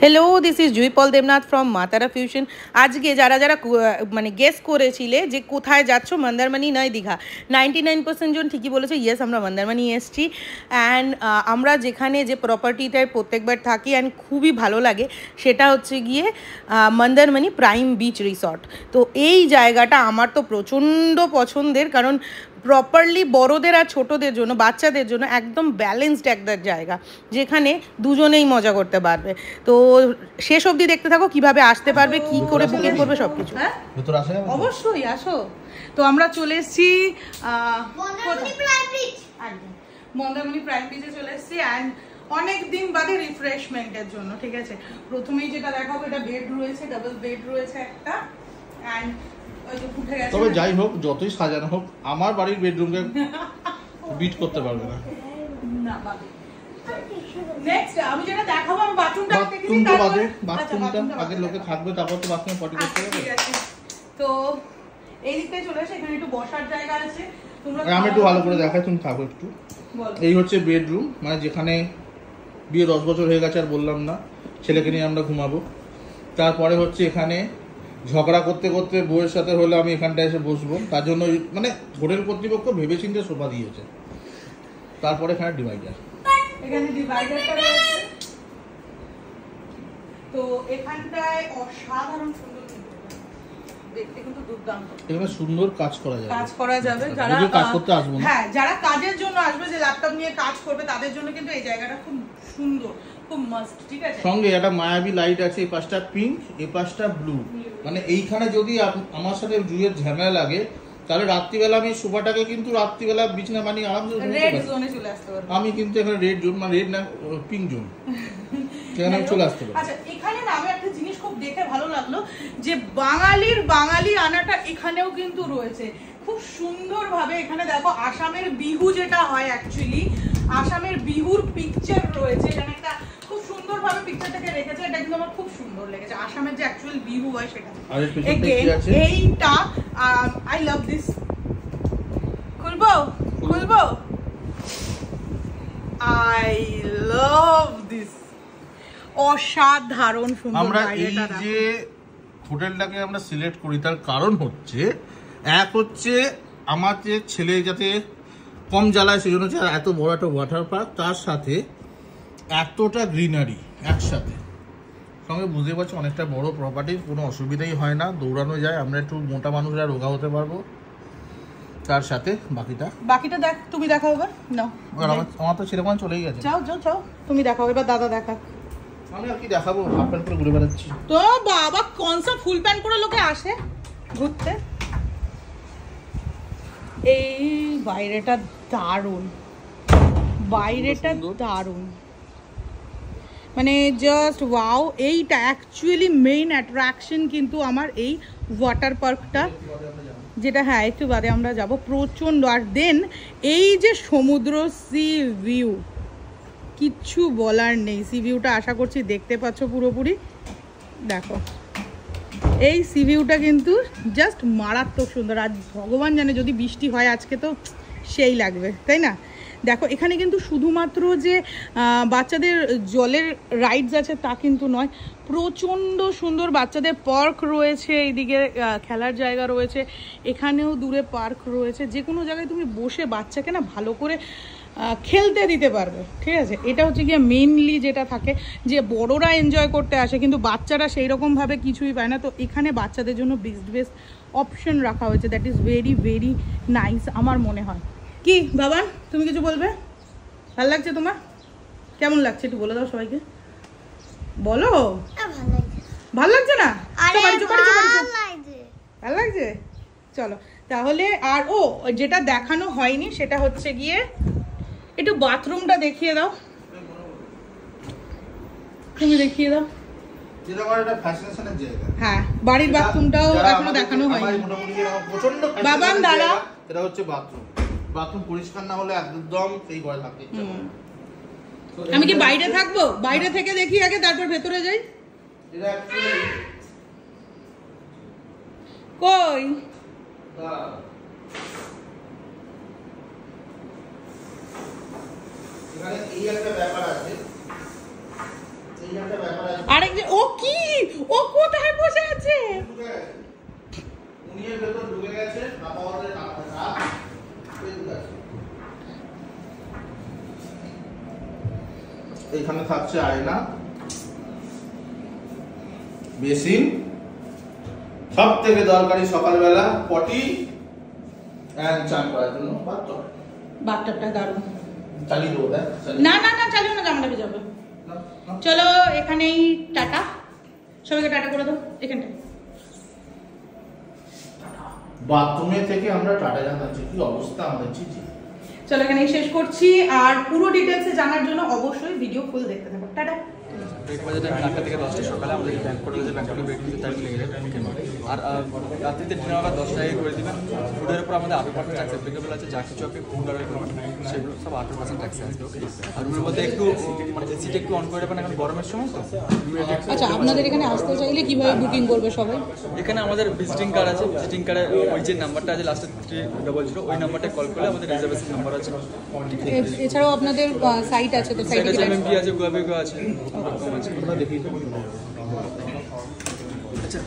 Hello this is Juipal Devnath from Matara fusion. आज के जरा जरा माने गेस करेছিলে যে কোথায় যাচ্ছ মন্দারমণি নয় দীঘা 99% জন ঠিকই বলেছে ইয়েস আমরা মন্দারমণি এসেছি। অ্যান্ড আমরা যেখানে যে প্রপার্টিটায় প্রত্যেকবার থাকি অ্যান্ড খুবই ভালো লাগে সেটা হচ্ছে গিয়ে মন্দারমণি প্রাইম বিচ রিসর্ট। তো এই জায়গাটা আমার তো প্রচণ্ড পছন্দের, কারণ প্রপারলি বড়দের আর ছোটদের জন্য বাচ্চাদের জন্য একদম ব্যালেন্সড একটা জায়গা যেখানে দুজনেই মজা করতে পারবে। তো শেষ অবধি দেখতে থাকো কিভাবে আসতে পারবে, কি করে বুকিং করবে সবকিছু। হ্যাঁ অবশ্যই আসো। তো আমরা চলে এসেছি মন্দারমণি প্রাইম বিচে চলে এসেছি অ্যান্ড অনেক দিন বাদে রিফ্রেশমেন্টের জন্য। ঠিক আছে, প্রথমেই যেটা দেখাবো এটা বেড রয়েছে, ডাবল বেড রয়েছে একটা। অ্যান্ড তবে যাই হোক যতই সাজানো হোক আমার বাড়ির বেডরুমকে বিট করতে পারবে না। নেক্সট আমি যেটা দেখাবো আমি বাথরুমটা বাথরুমটা আগে লোকে থাকবে তারপর তো বাথরুমে পটি করতে হবে। ঠিক আছে, তো এই দিকটা চলে আসে, এখানে একটু বসার জায়গা আছে। তোমরা আমি একটু ভালো করে দেখাই, তুমি থাকো একটু। এই হচ্ছে বেডরুম, মানে যেখানে বিয়ে 10 বছর হয়ে গেছে আর বললাম না, ছেলেকে নিয়ে আমরা ঘুমাবো। তারপরে হচ্ছে এখানে ঝগড়া করতে করতে বউয়ের সাথে হলে আমি এখানটায় এসে বসবো, তার জন্য মানে হোটেল কর্তৃপক্ষ ভেবেচিন্তে সোফা দিয়েছে। তারপরে এখানে ডিভাইডার, এখানে ডিভাইডারটা রয়েছে। তো এখানটায় অসাধারণ সুন্দর দেখতে, কিন্তু দুর্দান্ত। এখানে সুন্দর কাজ করা যাবে যারা কাজ করতে আসবে। হ্যাঁ, যারা কাজের জন্য আসবে, যে ল্যাপটপ নিয়ে কাজ করবে তাদের জন্য কিন্তু এই জায়গাটা খুব সুন্দর, খুব মাস্ট। ঠিক আছে, সঙ্গে একটা মায়াবী লাইট আছে, এই পাশটা পিঙ্ক এই পাশটা ব্লু। মানে এইখানে যদি আমার সাথে জুয়ের ঝামেলা লাগে তাহলে রাত্রিবেলা আমি সোফাটাকে কিন্তু রাত্রিবেলা বিছনা বানিয়ে আরামসে রেড জোনে চলে আসতে পারবো। আমি কিন্তু এখানে রেড জোন, মানে রেড না পিঙ্ক জোন, সেখানে চলে আসতে পারবো। আচ্ছা, এখানে না আমি একটা জিনিস খুব দেখে ভালো লাগলো যে বাঙালি আনাটা এখানেও কিন্তু রয়েছে খুব সুন্দর ভাবে। এখানে দেখো আসামের বিহু যেটা হয়, অ্যাকচুয়ালি আসামের বিহুর পিকচার রয়েছে এখানে, একটা খুব সুন্দর ভাবে পিকচারটাকে রেখেছে। এটা কিন্তু আমার খুব সুন্দর লেগেছে, আসামের যে অ্যাকচুয়াল বিহু হয় সেটা। এইটা আই লাভ দিস। খুলবো আই লাভ দিস, অসাধারণ সুন্দর। আমরা এই যে হোটেলটাকে আমরা সিলেক্ট করি তার কারণ হচ্ছে, এক হচ্ছে আমার যে ছেলে যাতে কম জ্বালায় সেই জন্য এত বড় একটা ওয়াটার পার্ক, তার সাথে এতটা গ্রিনারি একসাথে, সঙ্গে বুঝতে পারছি অনেকটা বড় প্রপার্টি, কোনো অসুবিধাই হয় না, দৌড়ানো যায়, আমরা একটু মোটা মানুষরা রোগা হতে পারবো। তার সাথে বাকিটা দেখ, তুমি দেখাও এবার। নাও, আমার তো ছেলে মনে চলেই গেছে। যাও তুমি দেখাও এবার, দাদা দেখা। আমি আর কি দেখাবো, হাফ প্যান্ট পরে ঘুরে বেড়াচ্ছি। তো বাবা কনসা ফুল প্যান্ট পরে লোকে আসে ঘুরতে। এই বাইরেটা দারুণ, মানে জাস্ট ওয়াও। এইটা অ্যাকচুয়ালি মেইন অ্যাট্রাকশন কিন্তু আমার এই ওয়াটার পার্কটা, যেটা হ্যাঁ একটু বাদে আমরা যাব। প্রচণ্ড, আর দেন এই যে সমুদ্র সি ভিউ, কিচ্ছু বলার নেই। সি ভিউটা আশা করছি দেখতে পাচ্ছ পুরোপুরি। দেখো এই সি ভিউটা কিন্তু জাস্ট মারাত্মক সুন্দর। আজ ভগবান জানে যদি বৃষ্টি হয় আজকে তো সেই লাগবে, তাই না? দেখো এখানে কিন্তু শুধুমাত্র যে বাচ্চাদের জলের রাইডস আছে তা কিন্তু নয়, প্রচণ্ড সুন্দর বাচ্চাদের পার্ক রয়েছে, এইদিকে খেলার জায়গা রয়েছে, এখানেও দূরে পার্ক রয়েছে। যে কোনো জায়গায় তুমি বসে বাচ্চাকে না ভালো করে খেলতে দিতে পারবে। ঠিক আছে, এটা হচ্ছে গিয়ে মেইনলি যেটা থাকে, যে বড়রা এনজয় করতে আসে কিন্তু বাচ্চারা সেই রকমভাবে কিছুই পায় না। তো এখানে বাচ্চাদের জন্য বেস্ট অপশন রাখা হয়েছে, দ্যাট ইজ ভেরি নাইস আমার মনে হয়। কি বাবান, তুমি কিছু বলবে? ভালো লাগছে তোমার? কেমন লাগছে একটু বলে দাও সবাইকে, বলো। ভালো লাগছে না? ভালো লাগছে, চলো তাহলে। আর যেটা দেখানো হয়নি সেটা হচ্ছে গিয়ে একটু বাথরুমটা দেখিয়ে দাও, তুমি দেখিয়ে দাও। হ্যাঁ, বাড়ির বাথরুমটাও এখনো দেখানো হয়নি। বাবান দাঁড়া, এটা হচ্ছে বাথরুম পরিষ্কার না হলে একদম সেই ঘরে থাকতে ইচ্ছা করে। আমি কি বাইরে থাকবো? বাইরে থেকে দেখি আগে, তারপর ভেতরে যাই। কই এই একটা ব্যাপার আছে, আরেকজন ও কি, ও কোথায় বসে আছে? উনি এর ভেতর ঢুকে গেছে, না পাওয়াতে না এখানে থাকছে আয়না, বেসিন, সব থেকে দরকারি সকালবেলা পটি এন্ড চান করার জন্য বাথটব। বাথটবটা দারুণ। চালিয়ে দেবো, দেখ না না না, চালিও না, জামাটা ভিজাবে। চলো এখানেই টাটা, সবাইকে টাটা করে দাও এখানটায়। বাথরুমে থেকে আমরা টাটা জানাচ্ছি, কি অবস্থা আমাদের। চিঠি চলো এখানেই শেষ করছি, আর পুরো ডিটেলসে জানার জন্য অবশ্যই ভিডিও ফুল দেখতে থাকো। টাটা। ব্রেক বাজারে 8টা থেকে 10টা সকালে আমাদের ব্যাংক পোর্টালে যে ব্যাংকটা ব্রেক দিতে টাইম লেগে যাবে। আর রাত্রিতে ডিনার আমরা 10টায় করে দিবেন। ফুডের উপর আমাদের 8% ট্যাক্স অ্যাপ্লিকেবল আছে, যা কিছু আপনি ফুড অর্ডার করবেন সেগুলো সব 8% ট্যাক্স আসবে। ওকে, আর রুমের মধ্যে একটু মানে এসিটা একটু অন করে দেবেন, এখন গরমের সময় তো। আচ্ছা, আপনাদের এখানে আসতে চাইলে কিভাবে বুকিং করবে সবাই? এখানে আমাদের ভিজিটিং কার্ড আছে, ভিজিটিং কার্ডে ওই যে নাম্বারটা আছে লাস্টে 300, ওই নাম্বারটায় কল করলে আমাদের রিজার্ভেশন নাম্বার আছে। এছাড়াও আপনাদের সাইট আছে, তো সাইটে সাইটে এমএমপি আছে, গুয়াবেগো আছে, এরকম আছে। আমরা দেখি। আচ্ছা।